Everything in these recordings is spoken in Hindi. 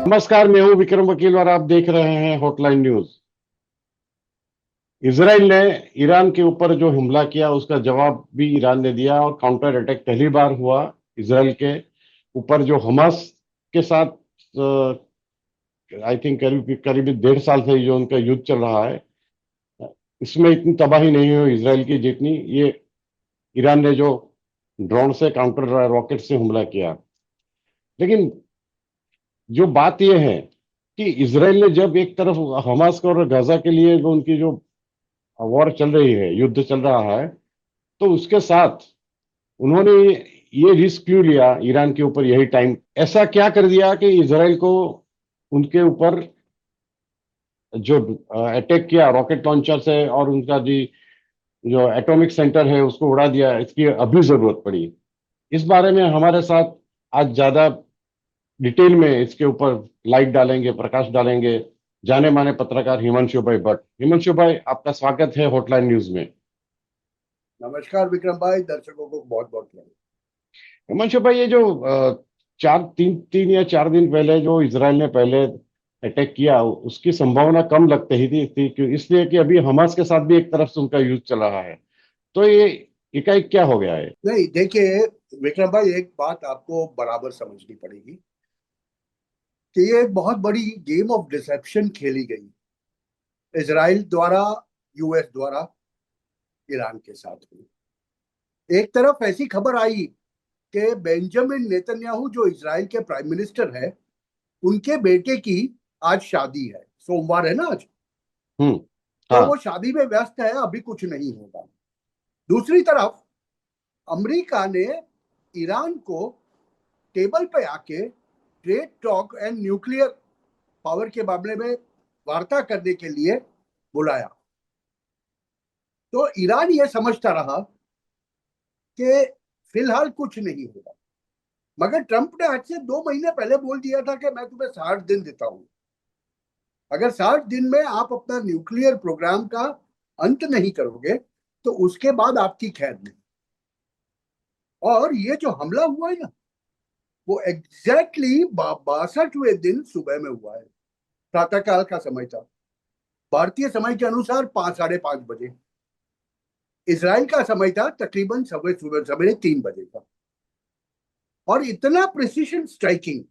नमस्कार, मैं हूं विक्रम वकील और आप देख रहे हैं हॉटलाइन न्यूज। इसराइल ने ईरान के ऊपर जो हमला किया उसका जवाब भी ईरान ने दिया और काउंटर अटैक पहली बार हुआ इसराइल के ऊपर। जो हमास के साथ आई थिंक करीब करीब 1.5 साल से जो उनका युद्ध चल रहा है, इसमें इतनी तबाही नहीं हुई इसराइल की जितनी ये ईरान ने जो ड्रोन से काउंटर रॉकेट से हमला किया। लेकिन जो बात यह है कि इसराइल ने जब एक तरफ हमास को और गाजा के लिए जो उनकी जो वॉर चल रही है, युद्ध चल रहा है, तो उसके साथ उन्होंने ये रिस्क क्यों लिया ईरान के ऊपर यही टाइम? ऐसा क्या कर दिया कि इसराइल को उनके ऊपर जो अटैक किया रॉकेट लॉन्चर से और उनका जी जो एटॉमिक सेंटर है उसको उड़ा दिया, इसकी अभी जरूरत पड़ी? इस बारे में हमारे साथ आज ज्यादा डिटेल में इसके ऊपर लाइट डालेंगे, प्रकाश डालेंगे जाने माने पत्रकार हिमांशु भाई भट्ट। हिमांशु भाई, आपका स्वागत है हॉटलाइन न्यूज में। नमस्कार विक्रम भाई, दर्शकों को बहुत बहुत धन्यवाद। हिमांशु भाई, ये जो चार तीन तीन या 4 दिन पहले जो इसराइल ने पहले अटैक किया उसकी संभावना कम लगती ही थी क्यों? इसलिए कि अभी हमास के साथ भी एक तरफ से उनका युद्ध चल रहा है, तो ये एकाएक क्या हो गया है? नहीं, देखिए विक्रम भाई, एक बात आपको बराबर समझनी पड़ेगी कि ये एक बहुत बड़ी गेम ऑफ डिसेप्शन खेली गई इजराइल द्वारा, यूएस द्वारा ईरान के साथ हुई। एक तरफ ऐसी खबर आई कि बेंजामिन नेतन्याहू जो इजराइल के प्राइम मिनिस्टर है, उनके बेटे की आज शादी है, सोमवार है ना आज। हम्म। तो हाँ। वो शादी में व्यस्त है, अभी कुछ नहीं होगा। दूसरी तरफ अमेरिका ने ईरान को टेबल पे आके trade talk and nuclear power के मामले में वार्ता करने के लिए बुलाया। तो ईरान ये समझता रहा कि फिलहाल कुछ नहीं होगा, मगर ट्रंप ने आज से 2 महीने पहले बोल दिया था कि मैं तुम्हें 60 दिन देता हूं। अगर 60 दिन में आप अपना न्यूक्लियर प्रोग्राम का अंत नहीं करोगे तो उसके बाद आपकी खैर नहीं। और ये जो हमला हुआ है ना, वो एग्जैक्टली 62वें दिन सुबह में हुआ है। प्रातःकाल का समय था, भारतीय समय के अनुसार 5 साढ़े 5 बजे। इसराइल का समय था तकरीबन सवेरे 3 बजे का। और इतना प्रिसीशन स्ट्राइकिंग,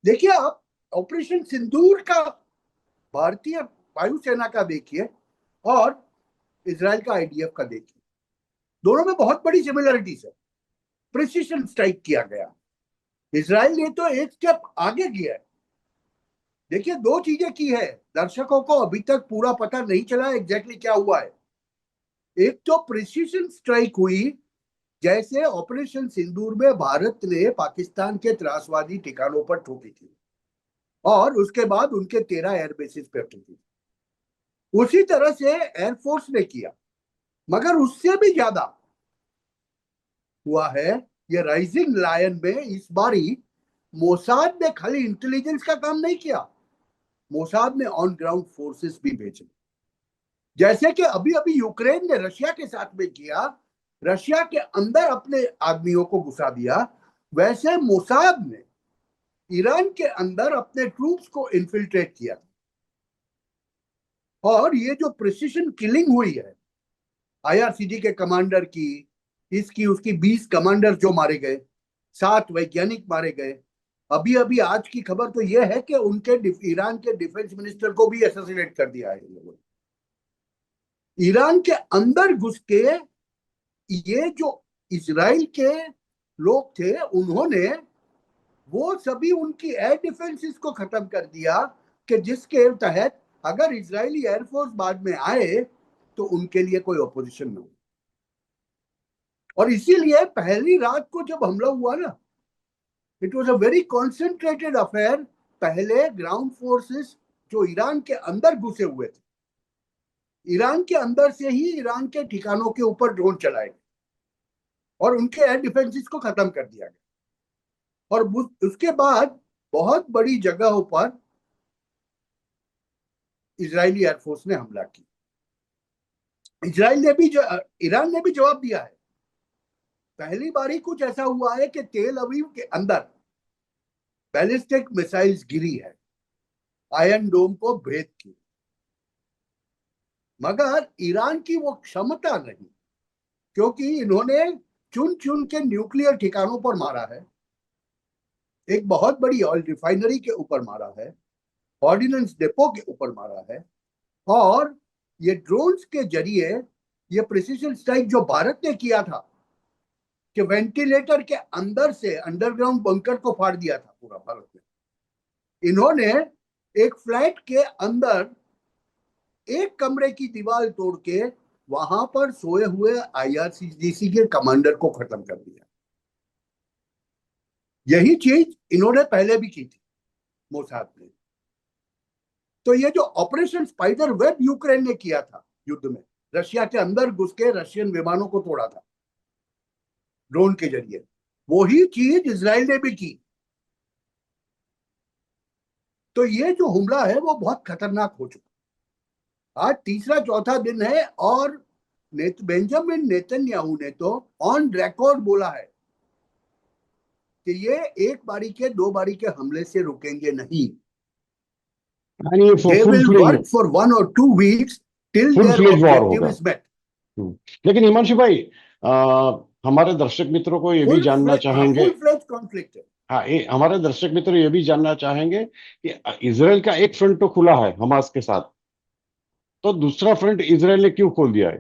देखिए आप ऑपरेशन सिंदूर का भारतीय वायुसेना का देखिए और इसराइल का आईडीएफ का देखिए, दोनों में बहुत बड़ी सिमिलरिटीज है। प्रिसीशन स्ट्राइक किया गया। इसराइल ने तो एक स्टेप आगे किया है। देखिए, दो चीजें की है, दर्शकों को अभी तक पूरा पता नहीं चला एग्जैक्टली क्या हुआ है। एक तो प्रिसीशन स्ट्राइक हुई, जैसे ऑपरेशन सिंदूर में भारत ने पाकिस्तान के त्रासवादी ठिकानों पर ठोकी थी और उसके बाद उनके 13 एयरबेसिस पे ठोकी। उसी तरह से एयरफोर्स ने किया, मगर उससे भी ज्यादा हुआ है। ये राइजिंग लायन में इस बारी मोसाद ने खाली इंटेलिजेंस का काम नहीं किया, मोसाद ने ऑन ग्राउंड फोर्सेस भी भेजे। जैसे कि अभी अभी यूक्रेन ने रशिया के साथ में किया, रशिया के अंदर अपने आदमियों को घुसा दिया, वैसे मोसाद ने ईरान के अंदर अपने ट्रूप्स को इन्फिल्ट्रेट किया। और ये जो प्रिसिशन किलिंग हुई है आईआरसीजी के कमांडर की, इसकी उसकी 20 कमांडर जो मारे गए, 7 वैज्ञानिक मारे गए। अभी अभी आज की खबर तो यह है कि उनके ईरान के डिफेंस मिनिस्टर को भी असैसिनेट कर दिया है लोगों ने। ईरान के अंदर घुस के ये जो इजराइल के लोग थे, उन्होंने वो सभी उनकी एयर डिफेंसेस को खत्म कर दिया कि जिसके तहत अगर इजरायली एयरफोर्स बाद में आए तो उनके लिए कोई ऑपोजिशन ना हो। और इसीलिए पहली रात को जब हमला हुआ ना, it was a very concentrated affair. पहले ग्राउंड फोर्सेस जो ईरान के अंदर घुसे हुए थे, ईरान के अंदर से ही ईरान के ठिकानों के ऊपर ड्रोन चलाए गए और उनके एयर डिफेंसेस को खत्म कर दिया गया। और उसके बाद बहुत बड़ी जगहों पर इजरायली एयरफोर्स ने हमला किया। इजराइल ने भी ईरान ने भी जवाब दिया है। पहली बार ही कुछ ऐसा हुआ है कि तेल अवीव के अंदर बैलिस्टिक मिसाइल्स गिरी है। आयरन डोम को भेद की, मगर ईरान की वो क्षमता नहीं, क्योंकि इन्होंने चुन चुन के न्यूक्लियर ठिकानों पर मारा है, एक बहुत बड़ी ऑयल रिफाइनरी के ऊपर मारा है, ऑर्डिनेंस डिपो के ऊपर मारा है, और ये ड्रोन्स के जरिए ये प्रिसीजन स्ट्राइक जो भारत ने किया था कि वेंटिलेटर के अंदर से अंडरग्राउंड बंकर को फाड़ दिया था पूरा भारत ने, इन्होंने एक फ्लैट के अंदर एक कमरे की दीवार तोड़ के वहां पर सोए हुए आईआरसीजीसी के कमांडर को खत्म कर दिया। यही चीज इन्होंने पहले भी की थी मोसाद ने। तो ये जो ऑपरेशन स्पाइडर वेब यूक्रेन ने किया था युद्ध में, रशिया के अंदर घुस के रशियन विमानों को तोड़ा था ड्रोन के जरिए, वही चीज इजराइल ने भी की। तो ये जो हमला है वो बहुत खतरनाक हो चुका। आज तीसरा चौथा दिन है और बेंजामिन नेतन्याहू ने तो ऑन रिकॉर्ड बोला है कि ये एक बारी के दो बारी के हमले से रुकेंगे नहीं। यानी ये They full will fledge work for 1 or 2 weeks till full their fledge war objective होगा। is met. लेकिन हिमांशु भाई, हमारे दर्शक मित्रों को ये भी जानना चाहेंगे, फुल फ्लेज कॉन्फ्लिक्ट है। हाँ, हमारे दर्शक मित्र ये भी जानना चाहेंगे कि इसराइल का एक फ्रंट तो खुला है हमास के साथ, तो दूसरा फ्रंट इसराइल ने क्यों खोल दिया है?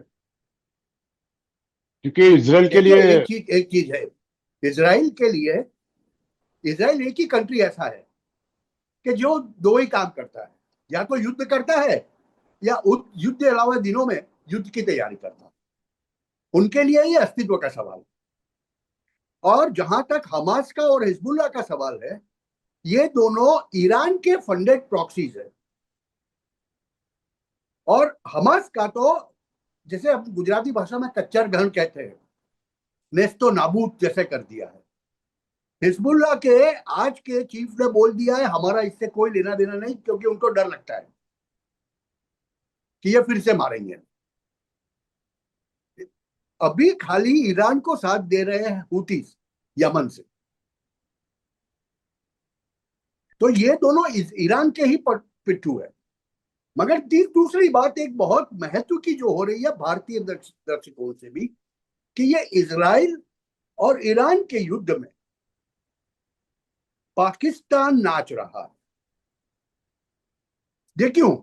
क्योंकि इसराइल के देखिए, लिए एक चीज है, इसराइल के लिए, इसराइल एक ही कंट्री ऐसा है कि जो दो ही काम करता है, या तो युद्ध करता है या युद्ध के अलावा दिनों में युद्ध की तैयारी करता है। उनके लिए ये अस्तित्व का सवाल है। और जहां तक हमास का और हिजबुल्लाह का सवाल है, ये दोनों ईरान के फंडेड प्रॉक्सीज है। और हमास का तो जैसे हम गुजराती भाषा में कच्चर घन कहते हैं, नेस्तो नाबूद जैसे कर दिया है। हिजबुल्लाह के आज के चीफ ने बोल दिया है हमारा इससे कोई लेना देना नहीं, क्योंकि उनको डर लगता है कि ये फिर से मारेंगे। अभी खाली ईरान को साथ दे रहे हैं हुतीस यमन से। तो ये दोनों ईरान के ही पिट्ठू है। मगर दूसरी बात एक बहुत महत्व की जो हो रही है भारतीय दर्शकों से भी, कि ये इजराइल और ईरान के युद्ध में पाकिस्तान नाच रहा है। ये क्यों?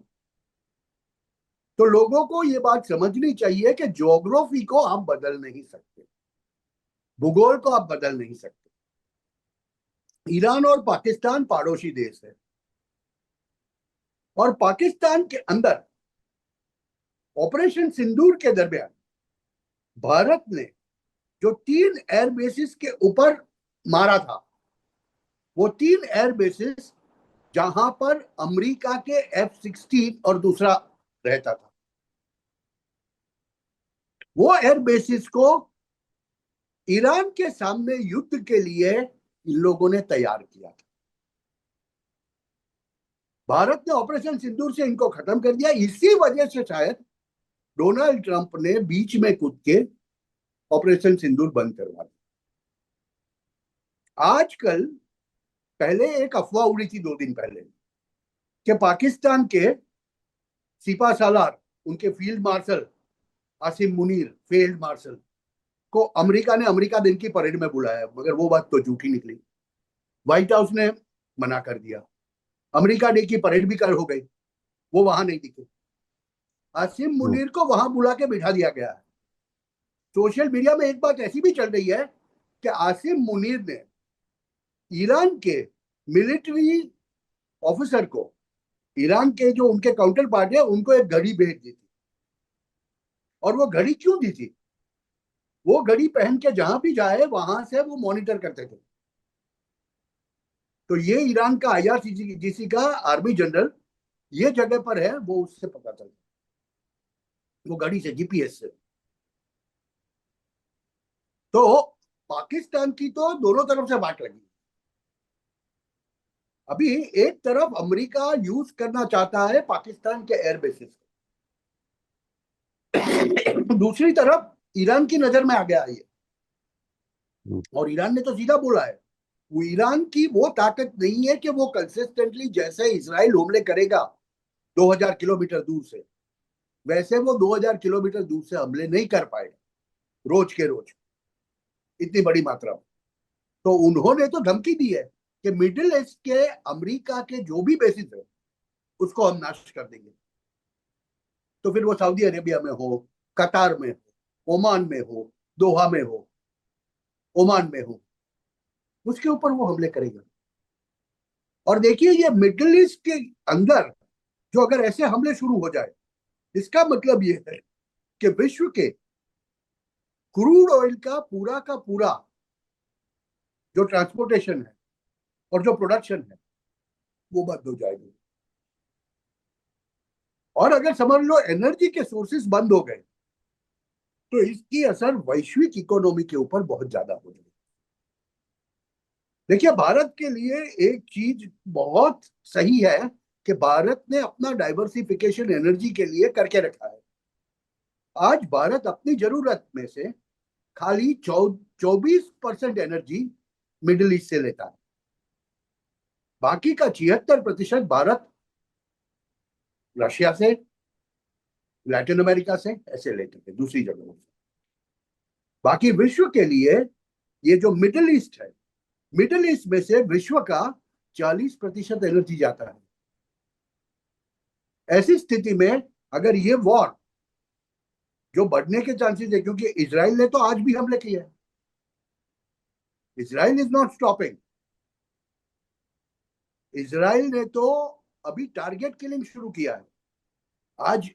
तो लोगों को ये बात समझनी चाहिए कि ज्योग्राफी को आप बदल नहीं सकते, भूगोल को आप बदल नहीं सकते। ईरान और पाकिस्तान पड़ोसी देश है, और पाकिस्तान के अंदर ऑपरेशन सिंदूर के दरमियान भारत ने जो 3 एयर बेसिस के ऊपर मारा था, वो 3 एयर बेसिस जहां पर अमेरिका के F-16 और दूसरा रहता था, वो एयर बेसिस को ईरान के सामने युद्ध के लिए इन लोगों ने तैयार किया था। भारत ने ऑपरेशन सिंदूर से इनको खत्म कर दिया। इसी वजह से शायद डोनाल्ड ट्रंप ने बीच में कूद के ऑपरेशन सिंदूर बंद करवा दिया। आजकल, पहले एक अफवाह उड़ी थी 2 दिन पहले कि पाकिस्तान के सिपा सालार, उनके field marshal Asim Munir field marshal को अमेरिका ने अमेरिका दिन की परेड में बुलाया, मगर वो बात तो झूठी निकली। व्हाइट हाउस ने मना कर दिया। अमेरिका डे की परेड भी कल हो गई, वो वहां नहीं दिखे। आसिम मुनीर को वहां बुला के बिठा दिया गया है। सोशल मीडिया में एक बात ऐसी भी चल रही है कि आसिम मुनीर ने ईरान के मिलिट्री ऑफिसर को, ईरान के जो उनके काउंटर पार्ट है, उनको एक घड़ी भेज दी थी। और वो घड़ी क्यों दी थी? वो घड़ी पहन के जहां भी जाए वहां से वो मॉनिटर करते थे। तो ये ईरान का आईआरसीजीसी का आर्मी जनरल ये जगह पर है, वो उससे पता चलता, वो घड़ी से, जीपीएस से। तो पाकिस्तान की तो दोनों तरफ से बात लगी। अभी एक तरफ अमेरिका यूज करना चाहता है पाकिस्तान के एयर बेसिस को, दूसरी तरफ ईरान की नजर में आ गया ये। और ईरान ने तो सीधा बोला है वो ईरान की वो ताकत नहीं है कि वो कंसिस्टेंटली जैसे इजराइल हमले करेगा 2000 किलोमीटर दूर से, वैसे वो 2000 किलोमीटर दूर से हमले नहीं कर पाएगा रोज के रोज इतनी बड़ी मात्रा में। तो उन्होंने तो धमकी दी है कि मिडिल ईस्ट के अमेरिका के जो भी बेसिस है उसको हम नाश कर देंगे। तो फिर वो सऊदी अरेबिया में हो, कतार में हो, ओमान में हो, दोहा में हो, ओमान में हो, उसके ऊपर वो हमले करेगा। और देखिए ये मिडिल ईस्ट के अंदर जो अगर ऐसे हमले शुरू हो जाए, इसका मतलब ये है कि विश्व के क्रूड ऑयल का पूरा जो ट्रांसपोर्टेशन है और जो प्रोडक्शन है वो बंद हो जाएगी। और अगर समझ लो एनर्जी के सोर्सेस बंद हो गए तो इसकी असर वैश्विक इकोनॉमी के ऊपर बहुत ज्यादा हो जाएगी। देखिए भारत के लिए एक चीज बहुत सही है कि भारत ने अपना डाइवर्सिफिकेशन एनर्जी के लिए करके रखा है। आज भारत अपनी जरूरत में से खाली 24% एनर्जी मिडिल ईस्ट से लेता है, बाकी का 76% भारत रशिया से, लैटिन अमेरिका से ऐसे लेते थे दूसरी जगहों से। बाकी विश्व के लिए ये जो मिडिल ईस्ट है, मिडिल ईस्ट में से विश्व का 40% एनर्जी जाता है। ऐसी स्थिति में अगर ये वॉर जो बढ़ने के चांसेस है, क्योंकि इजराइल ने तो आज भी हमले किए हैं, Israel is not stopping. Israel ने तो अभी टारगेट किलिंग शुरू किया है। आज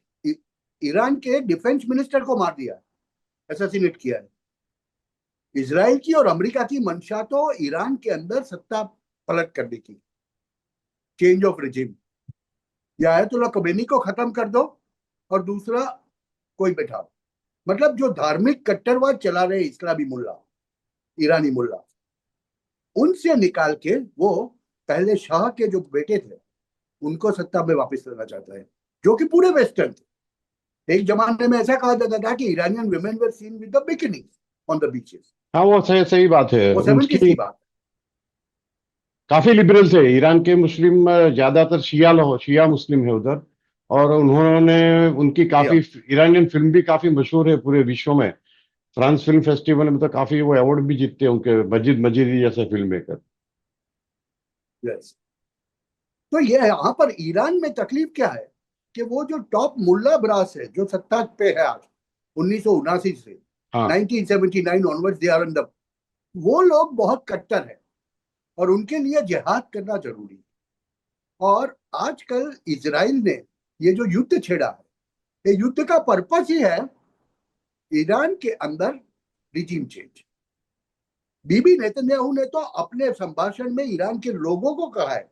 ईरान के डिफेंस मिनिस्टर को मार दिया, असैसिनेट किया है। इजराइल की और अमेरिका की मंशा तो ईरान के अंदर सत्ता पलट करने की, चेंज ऑफ रिजिम, या आयतुल्लाह खमेनी को खत्म कर दो और दूसरा कोई बैठा। मतलब जो धार्मिक कट्टरवाद चला रहे इस्लामी मुल्ला, ईरानी मुल्ला, उनसे निकाल के वो पहले शाह के जो बेटे थे उनको सत्ता में वापस लाना चाहता है, जो कि पूरे वेस्टर्न थे। एक जमाने में ऐसा कहा जाता था कि Iranian women were seen with the bikinis on the beaches. हाँ, वो सही सही बात है वो 70s उनकी। की बात काफी लिबरल थे ईरान के मुस्लिम, ज्यादातर शिया मुस्लिम है उधर। और उन्होंने उनकी है। काफी ईरानियन फिल्म भी काफी मशहूर है पूरे विश्व में। फ्रांस फिल्म फेस्टिवल में तो काफी वो अवार्ड भी जीतते हैं उनके, मजिद मजीदी जैसे फिल्म मेकर। यस। तो ये यहाँ पर ईरान में तकलीफ क्या है कि वो जो टॉप मुल्ला ब्रास है जो सत्ता पे है आज 1979 से हाँ। 1979 onwards they are in the, वो लोग बहुत कट्टर है और उनके लिए जिहाद करना जरूरी है। और आजकल इजराइल ने ये जो युद्ध छेड़ा है, ये युद्ध का पर्पस ही है ईरान के अंदर रिजीम चेंज। बीबी नेतन्याहू ने तो अपने संभाषण में ईरान के लोगों को कहा है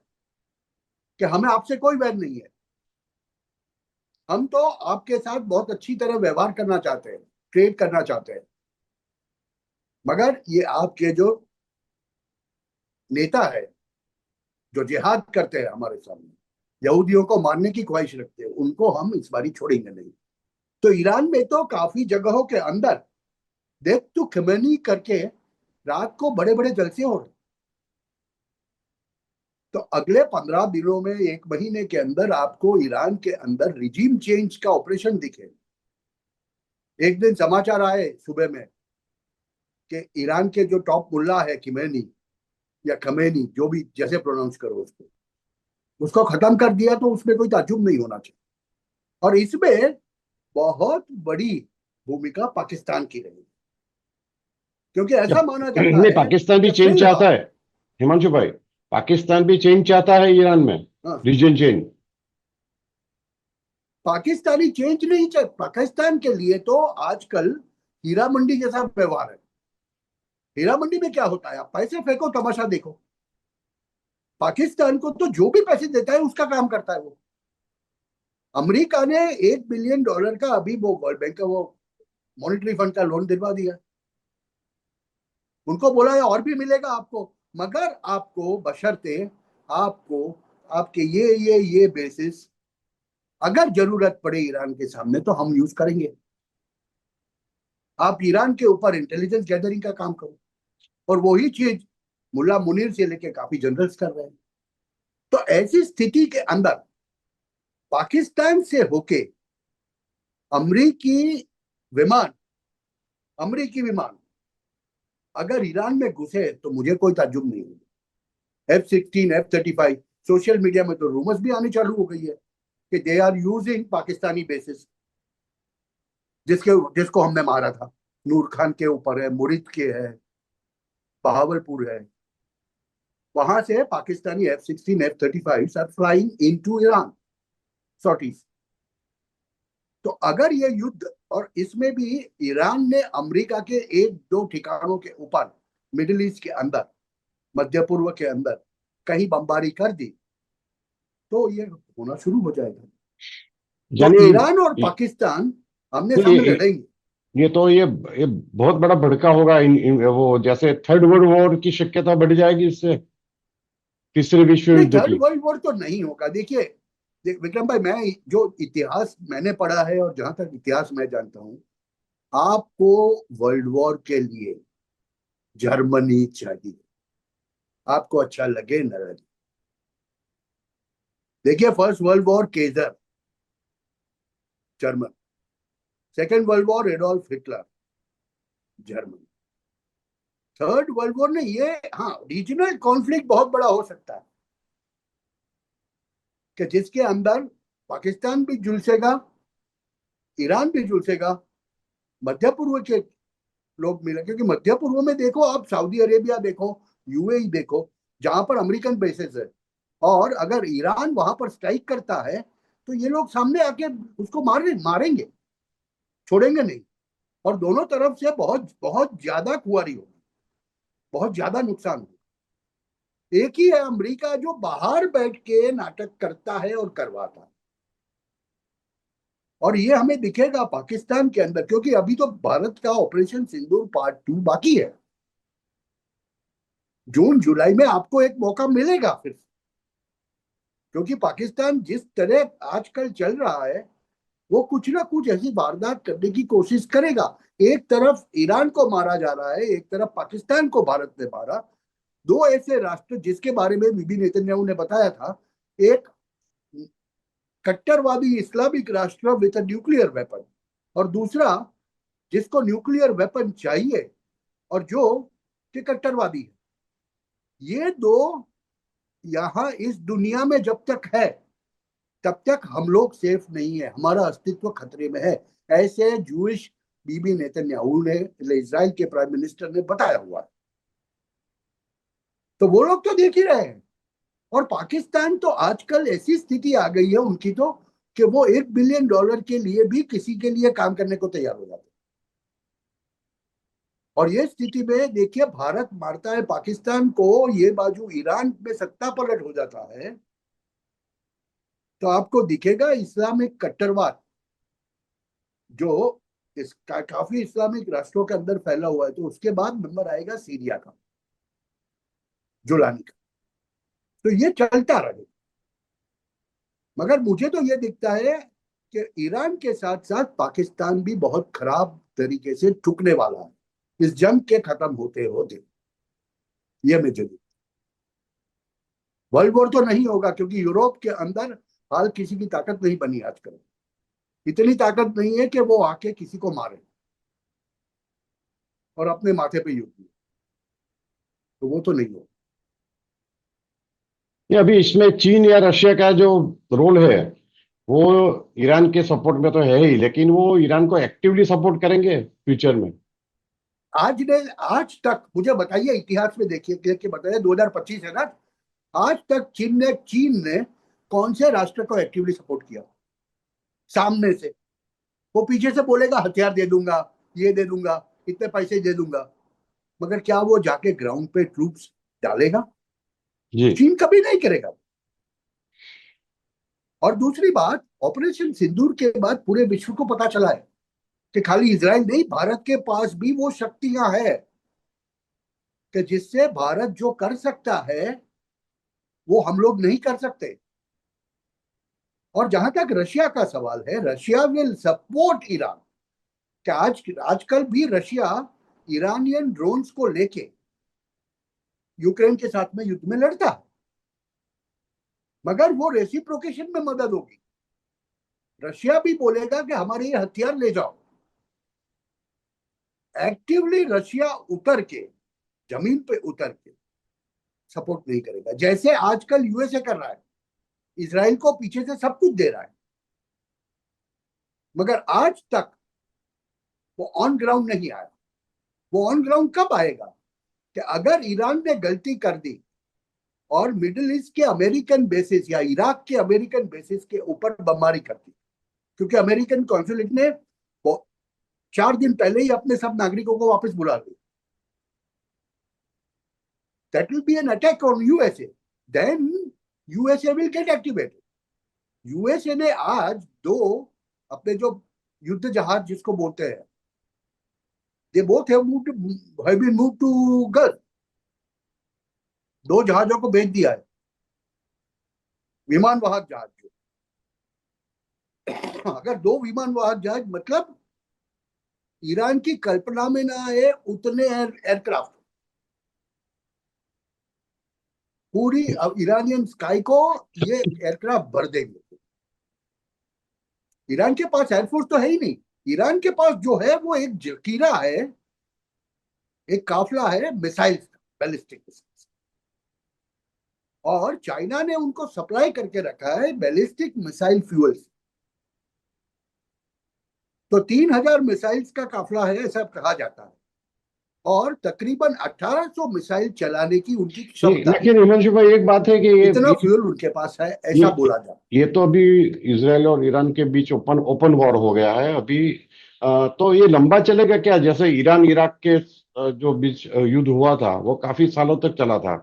कि हमें आपसे कोई वैर नहीं है, हम तो आपके साथ बहुत अच्छी तरह व्यवहार करना चाहते हैं, ट्रेड करना चाहते हैं, मगर ये आपके जो नेता है जो जिहाद करते हैं हमारे सामने, यहूदियों को मारने की ख्वाहिश रखते हैं, उनको हम इस बारी छोड़ेंगे नहीं। तो ईरान में तो काफी जगहों के अंदर देख तो खमेनी करके रात को बड़े बड़े जलसे हो रहे। तो अगले 15 दिनों में, एक महीने के अंदर आपको ईरान के अंदर रिजीम चेंज का ऑपरेशन दिखे। एक दिन समाचार आए सुबह में कि ईरान के जो टॉप मुल्ला है खमेनी या खमेनी, जो भी जैसे प्रोनाउंस करो उसको खत्म कर दिया, तो उसमें कोई ताज्जुब नहीं होना चाहिए। और इसमें बहुत बड़ी भूमिका पाकिस्तान की रही, क्योंकि ऐसा माना जाता नहीं, है पाकिस्तान भी कि चेंज फिलहाल, चाहता है हिमांशु भाई। पाकिस्तान भी चेंज चाहता है ईरान में, हाँ, रीजन चेंज। पाकिस्तानी चेंज नहीं चाहिए। पाकिस्तान के लिए तो आजकल हीरा मंडी जैसा व्यवहार है। हीरा मंडी में क्या होता है, आप पैसे फेंको तमाशा देखो। पाकिस्तान को तो जो भी पैसे देता है उसका काम करता है वो। अमेरिका ने $1 बिलियन का अभी वो वर्ल्ड बैंक का वो मॉनिटरी फंड का लोन दिलवा दिया। उनको बोला है और भी मिलेगा आपको, मगर आपको बशर्ते आपको आपके ये बेसिस अगर जरूरत पड़े ईरान के सामने तो हम यूज करेंगे। आप ईरान के ऊपर इंटेलिजेंस गैदरिंग का काम करो। और वही चीज मुल्ला मुनीर से लेके काफी जनरल्स कर रहे हैं। तो ऐसी स्थिति के अंदर पाकिस्तान से होके अमरीकी विमान अमरीकी विमान अगर ईरान में घुसे तो मुझे कोई ताज्जुब नहीं होगा। F-16, F-35, सोशल मीडिया में तो रूमर्स भी आने चालू हो गई है कि they are using Pakistani bases, जिसको हमने मारा था। नूर खान के ऊपर है, मुरिद के है, बहावलपुर है, वहां से Pakistani F-16, F-35 are flying into Iran sorties. तो अगर ये युद्ध, और इसमें भी ईरान ने अमेरिका के एक दो ठिकानों के ऊपर मिडिल ईस्ट के अंदर, मध्य पूर्व के अंदर कहीं बमबारी कर दी तो ये होना शुरू हो जाएगा। तो यानी ईरान और पाकिस्तान आमने तो सामने लड़ेंगे। ये बहुत बड़ा भड़का होगा। वो जैसे थर्ड वर्ल्ड वॉर की शक्यता बढ़ जाएगी इससे, तीसरे विश्व नहीं, युद्ध थर्ड की। वर्ल्ड वॉर तो नहीं होगा। देखिए विक्रम भाई, मैं जो इतिहास मैंने पढ़ा है और जहां तक इतिहास मैं जानता हूं, आपको वर्ल्ड वॉर के लिए जर्मनी चाहिए, आपको अच्छा लगे न लगे। देखिए, first world war Kjær German, second world war Adolf Hitler German, third world war ने ये, हाँ, रीजनल कॉन्फ्लिक्ट बहुत बड़ा हो सकता है कि जिसके अंदर पाकिस्तान भी झुलसेगा, ईरान भी झुलसेगा, मध्य पूर्व के लोग मिले। क्योंकि मध्य पूर्व में देखो आप, सऊदी अरेबिया देखो, यूएई देखो, जहां पर अमेरिकन बेसेस है, और अगर ईरान वहां पर स्ट्राइक करता है तो ये लोग सामने आके उसको मारेंगे, छोड़ेंगे नहीं। और दोनों तरफ से बहुत बहुत ज्यादा खुआरी होगी, बहुत ज्यादा नुकसान होगा। एक ही है अमेरिका जो बाहर बैठ के नाटक करता है और करवाता है, और ये हमें दिखेगा पाकिस्तान के अंदर। क्योंकि अभी तो भारत का ऑपरेशन सिंदूर पार्ट 2 बाकी है। जून जुलाई में आपको एक मौका मिलेगा फिर, क्योंकि पाकिस्तान जिस तरह आजकल चल रहा है, वो कुछ ना कुछ ऐसी वारदात करने की कोशिश करेगा। एक तरफ ईरान को मारा जा रहा है, एक तरफ पाकिस्तान को भारत ने मारा। दो ऐसे राष्ट्र जिसके बारे में बीबी नेतन्याहू ने बताया था, एक कट्टरवादी इस्लामिक राष्ट्र विद अ न्यूक्लियर वेपन, और दूसरा जिसको न्यूक्लियर वेपन चाहिए और जो कि कट्टरवादी है। ये दो यहां इस दुनिया में जब तक है तब तक हम लोग सेफ नहीं है, हमारा अस्तित्व खतरे में है। ऐसे जूश बीबी नेतन्याहू ने, इजराइल के प्राइम मिनिस्टर ने बताया हुआ है। तो वो लोग तो देख ही रहे हैं। और पाकिस्तान तो आजकल ऐसी स्थिति आ गई है उनकी तो, कि वो $1 बिलियन के लिए भी किसी के लिए काम करने को तैयार हो जाते हैं। और ये स्थिति में देखिए, भारत मारता है पाकिस्तान को, ये बाजू ईरान में सत्ता पलट हो जाता है, तो आपको दिखेगा इस्लामिक कट्टरवाद जो काफी इस्लामिक राष्ट्रों के अंदर फैला हुआ है। तो उसके बाद नंबर आएगा सीरिया का, जुलानी का। तो ये चलता रहेगा। मगर मुझे तो ये दिखता है कि ईरान के साथ साथ पाकिस्तान भी बहुत खराब तरीके से टूटने वाला है इस जंग के खत्म होते होते। ये मुझे वर्ल्ड वॉर तो नहीं होगा, क्योंकि यूरोप के अंदर हाल किसी की ताकत नहीं बनी आजकल। इतनी ताकत नहीं है कि वो आके किसी को मारे और अपने माथे पे युद्ध। तो वो तो नहीं होगा। ये अभी इसमें चीन या रशिया का जो रोल है, वो ईरान के सपोर्ट में तो है ही, लेकिन वो ईरान को एक्टिवली सपोर्ट करेंगे फ्यूचर में। आज तक मुझे बताइए, इतिहास में देखिए, देख के बताइए, 2025 है ना, आज तक चीन ने कौन से राष्ट्र को एक्टिवली सपोर्ट किया सामने से? वो पीछे से बोलेगा हथियार दे दूंगा, ये दे दूंगा, इतने पैसे दे दूंगा, मगर क्या वो जाके ग्राउंड पे ट्रूप्स डालेगा? जी। चीन कभी नहीं करेगा। और दूसरी बात, ऑपरेशन सिंदूर के बाद पूरे विश्व को पता चला है कि खाली इजराइल नहीं, भारत के पास भी वो शक्तियां हैं कि जिससे भारत जो कर सकता है वो हम लोग नहीं कर सकते। और जहां तक रशिया का सवाल है, रशिया विल सपोर्ट ईरान। कि आजकल भी रशिया ईरानियन ड्रोन्स को लेके यूक्रेन के साथ में युद्ध में लड़ता, मगर वो रेसिप्रोकेशन में मदद होगी। रशिया भी बोलेगा कि हमारे ये हथियार ले जाओ। एक्टिवली रशिया उतर के, जमीन पे उतर के सपोर्ट नहीं करेगा, जैसे आजकल यूएसए कर रहा है। इजराइल को पीछे से सब कुछ दे रहा है, मगर आज तक वो ऑन ग्राउंड नहीं आया। वो ऑन ग्राउंड कब आएगा कि अगर ईरान ने गलती कर दी और मिडिल ईस्ट के अमेरिकन बेसिस या इराक के अमेरिकन बेसिस के ऊपर बमबारी कर दी, क्योंकि अमेरिकन कॉन्सुलेट ने 4 दिन पहले ही अपने सब नागरिकों को वापस बुला लिया। That will be an attack on USA. Then USA will get activated. USA ने आज 2 अपने जो युद्ध जहाज जिसको बोलते हैं, they both have been moved to Gulf. 2 जहाजों को भेज दिया है, विमान वाहक जहाज। अगर 2 विमान वाहक जहाज, मतलब ईरान की कल्पना में ना आए उतने एयरक्राफ्ट पूरी ईरानियन स्काई को ये एयरक्राफ्ट भर देंगे। ईरान के पास एयरफोर्स तो है ही नहीं। ईरान के पास जो है वो एक जखीरा है, एक काफिला है मिसाइल्स, बैलिस्टिक मिसाइल्स, और चाइना ने उनको सप्लाई करके रखा है बैलिस्टिक मिसाइल फ्यूल्स। तो 3000 मिसाइल्स का काफिला है ऐसा कहा जाता है, और तकरीबन 1800 मिसाइल चलाने की उनकी क्षमता। लेकिन हिमांशु भाई एक बात है कि इतना फ्यूल उनके पास है ऐसा बोला जाता है। ये तो अभी इजराइल और ईरान के बीच ओपन वॉर हो गया है अभी। तो ये लंबा चलेगा क्या? जैसे ईरान इराक के जो बीच युद्ध हुआ था वो काफी सालों तक चला था,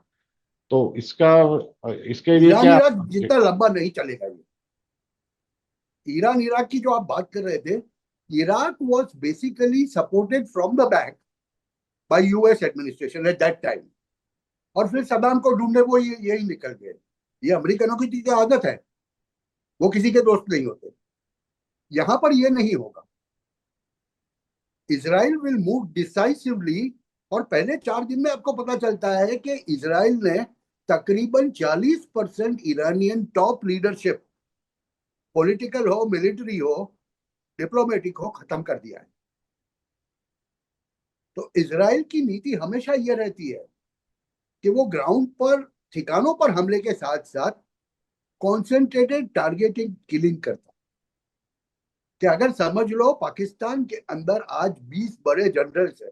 तो इसके लिए क्या? इराक जितना लंबा नहीं चलेगा ये। ईरान इराक की जो आप बात कर रहे थे, Iraq was basically supported from the back by US administration at that time, और फिर सदाम को ढूंढने वो यही निकल गए। ये अमेरिकनों की आदत है, वो किसी के दोस्त नहीं होते। यहां पर ये नहीं होगा। इजराइल विल मूव डिसाइसिवली, और पहले 4 दिन में आपको पता चलता है कि इजराइल ने तकरीबन 40% ईरानियन टॉप लीडरशिप, पॉलिटिकल हो, मिलिट्री हो, डिप्लोमेटिक हो, खत्म कर दिया है। तो इजराइल की नीति हमेशा ये रहती है कि वो ग्राउंड पर, ठिकानों पर हमले के साथ साथ कॉन्सेंट्रेटेड टारगेटिंग किलिंग करता। कि अगर समझ लो पाकिस्तान के अंदर आज 20 बड़े जनरल्स हैं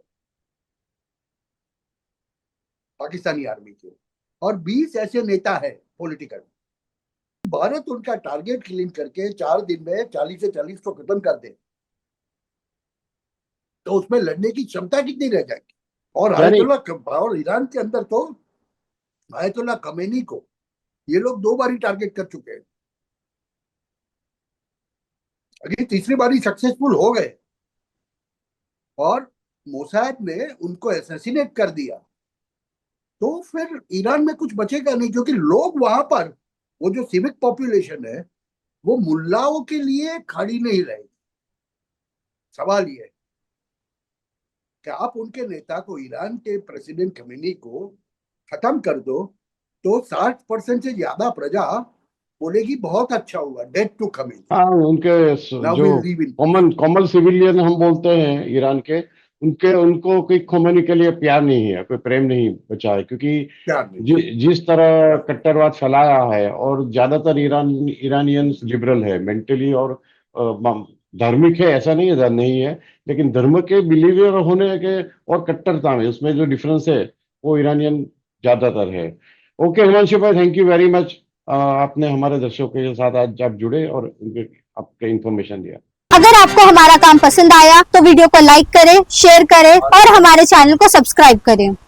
पाकिस्तानी आर्मी के, और 20 ऐसे नेता है पॉलिटिकल, भारत उनका टारगेट किलिंग करके 4 दिन में 40 से 40 को खत्म कर दे, तो उसमें लड़ने की क्षमता कितनी रह जाएगी। और आयतुल्लाह, और ईरान के अंदर तो आयतुल्लाह खमेनी को ये लोग 2 बारी टारगेट कर चुके हैं। अगली तीसरी बारी सक्सेसफुल हो गए और मोसाद ने उनको असैसिनेट कर दिया, तो फिर ईरान में कुछ बचेगा नहीं, क्योंकि लोग वहां पर, वो जो सिविक पॉपुलेशन है वो मुल्लाओं के लिए खड़ी नहीं रहेगी। सवाल ये है कि आप उनके नेता को, ईरान के प्रेसिडेंट खमेनी को खत्म कर दो, तो 60% से ज्यादा प्रजा बोलेगी बहुत अच्छा हुआ, डेड टू खमेनी। हाँ, उनके जो कॉमन सिविलियन हम बोलते हैं ईरान के, उनको कोई खोमेनी के लिए प्यार नहीं है, कोई प्रेम नहीं बचा है, क्योंकि जिस तरह कट्टरवाद फैलाया है, और ज्यादातर ईरानियंस लिबरल है मेंटली और धार्मिक है, ऐसा नहीं है नहीं है, लेकिन धर्म के बिलीवर होने के और कट्टरता में, उसमें जो डिफरेंस है वो ईरानियन ज्यादातर है। ओके हिमांशु भाई, थैंक यू वेरी मच। आपने हमारे दर्शकों के साथ आज आप जुड़े और आपके इंफॉर्मेशन दिया। अगर आपको हमारा काम पसंद आया तो वीडियो को लाइक करें, शेयर करें और हमारे चैनल को सब्सक्राइब करें।